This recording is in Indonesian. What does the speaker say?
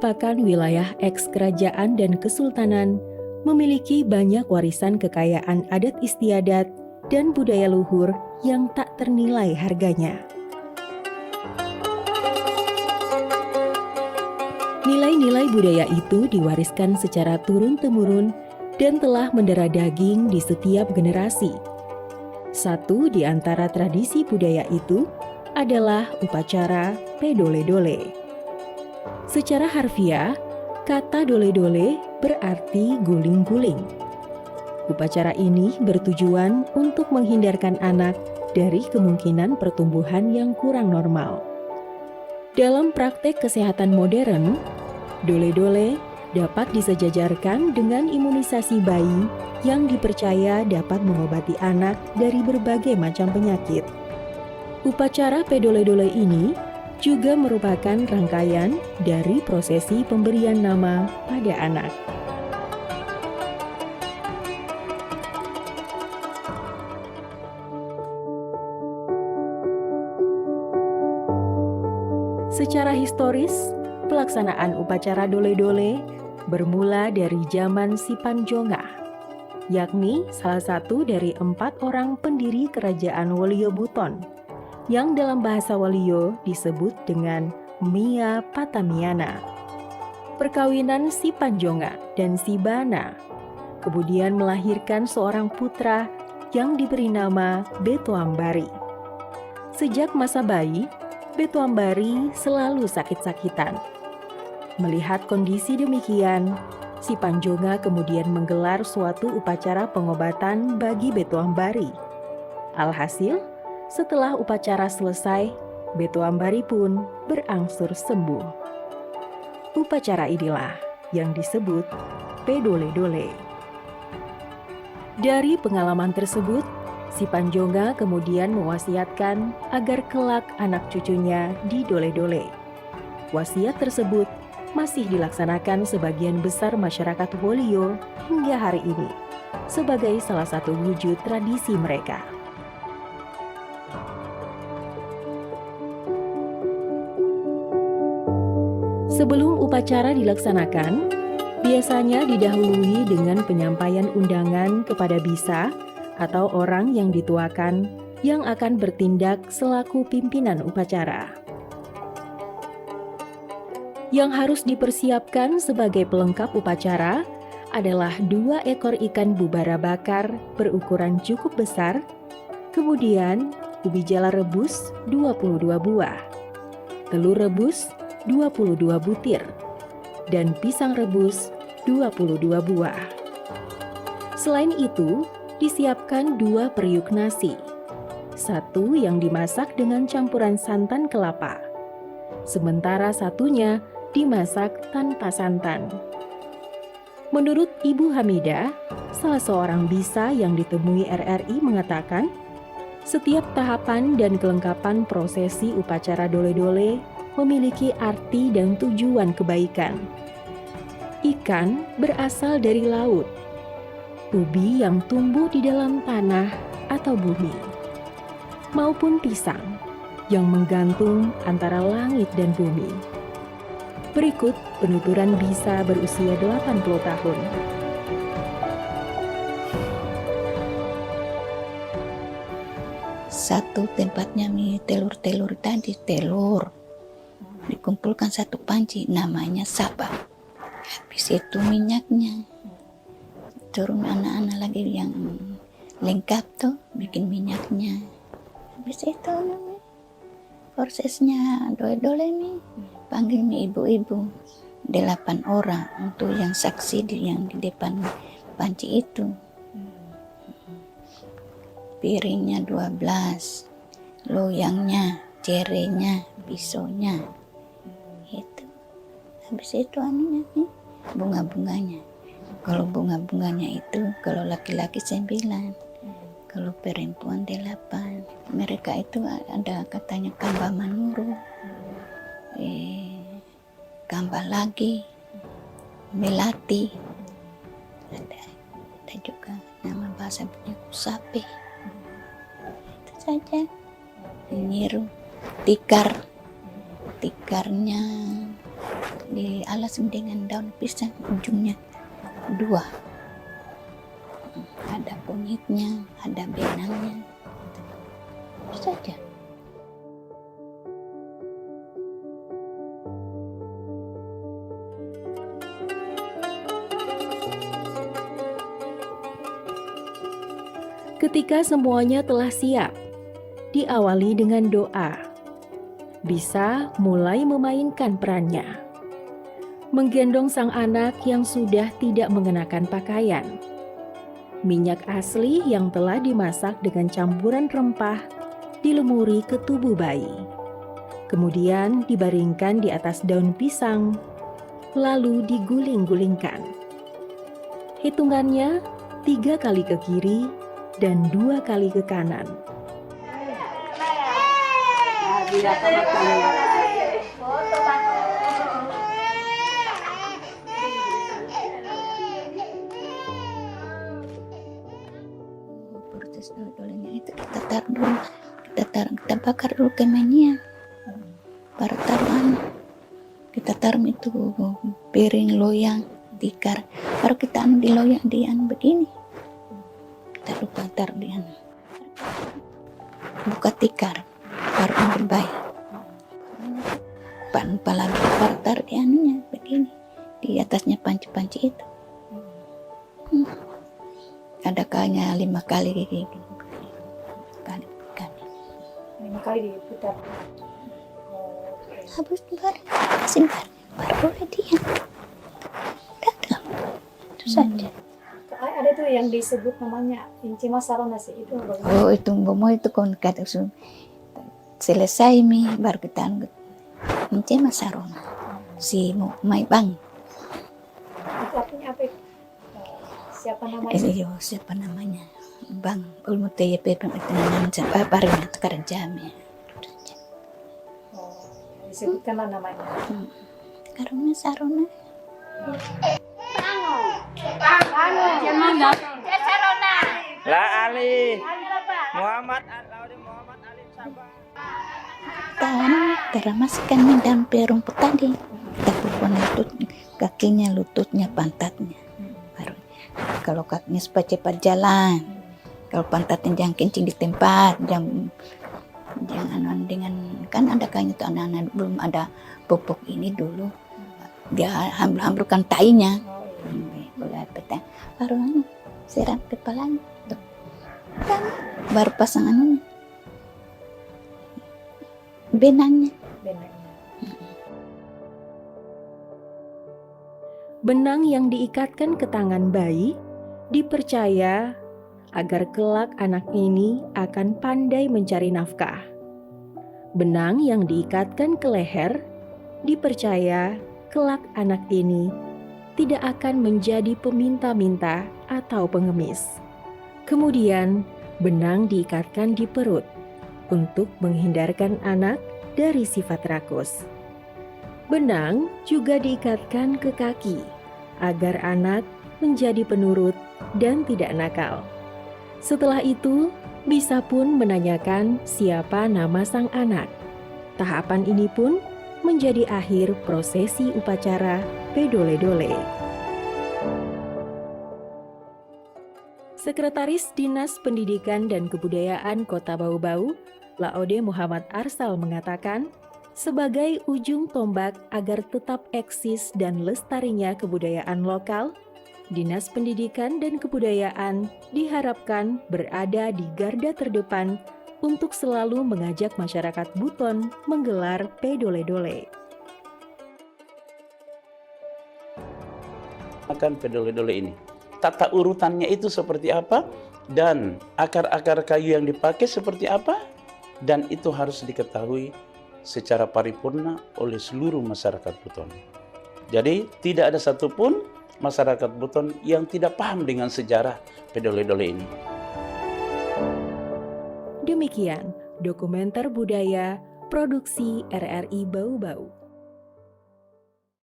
merupakan wilayah eks-kerajaan dan kesultanan, memiliki banyak warisan kekayaan adat istiadat dan budaya luhur yang tak ternilai harganya. Nilai-nilai budaya itu diwariskan secara turun-temurun dan telah mendarah daging di setiap generasi. Satu di antara tradisi budaya itu adalah upacara pedole-dole. Secara harfiah, kata dole-dole berarti guling-guling. Upacara ini bertujuan untuk menghindarkan anak dari kemungkinan pertumbuhan yang kurang normal. Dalam praktek kesehatan modern, dole-dole dapat disejajarkan dengan imunisasi bayi yang dipercaya dapat mengobati anak dari berbagai macam penyakit. Upacara pedole-dole ini juga merupakan rangkaian dari prosesi pemberian nama pada anak. Secara historis, pelaksanaan upacara dole-dole bermula dari zaman Sipanjonga, yakni salah satu dari 4 orang pendiri kerajaan Waluyo Buton, yang dalam bahasa Waluyo disebut dengan Mia Patamiana. Perkawinan Sipanjonga dan Sibana kemudian melahirkan seorang putra yang diberi nama Betuambari. Sejak masa bayi, Betuambari selalu sakit-sakitan. Melihat kondisi demikian, Sipanjonga kemudian menggelar suatu upacara pengobatan bagi Betuambari. Alhasil, setelah upacara selesai, Betuambari pun berangsur sembuh. Upacara inilah yang disebut pedole-dole. Dari pengalaman tersebut, Sipanjonga kemudian mewasiatkan agar kelak anak cucunya didole-dole. Wasiat tersebut masih dilaksanakan sebagian besar masyarakat Waluyo hingga hari ini sebagai salah satu wujud tradisi mereka. Sebelum upacara dilaksanakan, biasanya didahului dengan penyampaian undangan kepada bisa atau orang yang dituakan yang akan bertindak selaku pimpinan upacara. Yang harus dipersiapkan sebagai pelengkap upacara adalah 2 ekor ikan bubara bakar berukuran cukup besar, kemudian ubi jala rebus 22 buah, telur rebus 22 butir, dan pisang rebus 22 buah. Selain itu, disiapkan 2 periuk nasi, satu yang dimasak dengan campuran santan kelapa, sementara satunya dimasak tanpa santan. Menurut Ibu Hamidah, salah seorang bisa yang ditemui RRI mengatakan, setiap tahapan dan kelengkapan prosesi upacara dole-dole memiliki arti dan tujuan kebaikan. Ikan berasal dari laut, ubi yang tumbuh di dalam tanah atau bumi, maupun pisang yang menggantung antara langit dan bumi. Berikut penuturan bisa berusia 80 tahun. Satu tempatnya telur-telur tadi, telur dikumpulkan satu panci, namanya sabak. Habis itu minyaknya, turun anak-anak lagi yang lengkap tuh bikin minyaknya. Habis itu prosesnya dole-dole nih, panggil ibu-ibu 8 orang untuk yang saksi yang di depan panci itu. Piringnya 12, loyangnya, cerenya, pisaunya, itu. Habis itu anunya nih, bunga-bunganya. Kalau bunga-bunganya itu, kalau laki-laki 9, kalau perempuan 8. Mereka itu ada katanya kambah manuru, kambah lagi, melati, ada juga nama bahasa punya kusape. Itu saja. Nyiru, tikarnya dialas dengan daun pisang, ujungnya 2. Ada kunyitnya, ada benangnya. Itu saja. Ketika semuanya telah siap, diawali dengan doa. Bisa mulai memainkan perannya. Menggendong sang anak yang sudah tidak mengenakan pakaian. Minyak asli yang telah dimasak dengan campuran rempah dilumuri ke tubuh bayi. Kemudian dibaringkan di atas daun pisang, lalu diguling-gulingkan. Hitungannya 3 kali ke kiri dan 2 kali ke kanan. Proses dulu-dulunya itu kita taruh dulu, kita bakar dulu kemennya, baru taruhan. Kita taruh itu piring loyang tikar, baru kita di loyang begini. Kita lupa taruh di buka tikar, baru ambil bayi. Lupa lagi, baru taruh di begini, di atasnya panci-panci itu. Ada kalinya 5 kali gitu. Kali. 5 kali diputar. Habis simpan, baru boleh dia. Gagal. Itu saja. Ada tuh yang disebut namanya Incima Sarona sih, itu bagaimana? Oh, itu bomo itu kon kata selesai baru kita angkat. Incima Sarona. Si mai bang. Itu artinya apa? Siapa namanya? Siapa namanya? Bang, ulmu teye pepe itu namanya sampai parina sekarang jamnya. Disebutkanlah namanya. Karena Sarona. La Ali Muhammad Ali Sabah. Teramaskan dalam rumput tadi. Kita lutut, kakinya, lututnya, pantatnya. Baru kalau kakinya supaya cepat jalan. Kalau pantatnya jangan kencing di tempat, jangan dengan kan ada kayaknya tuh anak-anak belum ada pupuk ini dulu. Dia hambur-hamburkan tainya. Boleh petang. Baru siram kepalanya. Tuh. Kan baru pasang benangnya. Benang yang diikatkan ke tangan bayi dipercaya agar kelak anak ini akan pandai mencari nafkah. Benang yang diikatkan ke leher dipercaya kelak anak ini tidak akan menjadi peminta-minta atau pengemis. Kemudian, benang diikatkan di perut untuk menghindarkan anak dari sifat rakus. Benang juga diikatkan ke kaki agar anak menjadi penurut dan tidak nakal. Setelah itu, bisa pun menanyakan siapa nama sang anak. Tahapan ini pun menjadi akhir prosesi upacara Pedole-dole. Sekretaris Dinas Pendidikan dan Kebudayaan Kota Bau-Bau, Laode Muhammad Arsal mengatakan, sebagai ujung tombak agar tetap eksis dan lestarinya kebudayaan lokal, Dinas Pendidikan dan Kebudayaan diharapkan berada di garda terdepan untuk selalu mengajak masyarakat Buton menggelar Pedole-dole. Akan Pedole-dole ini, tata urutannya itu seperti apa, dan akar-akar kayu yang dipakai seperti apa, dan itu harus diketahui secara paripurna oleh seluruh masyarakat Buton. Jadi tidak ada satupun masyarakat Buton yang tidak paham dengan sejarah Pedole-dole ini. Demikian dokumenter budaya produksi RRI Bau-Bau.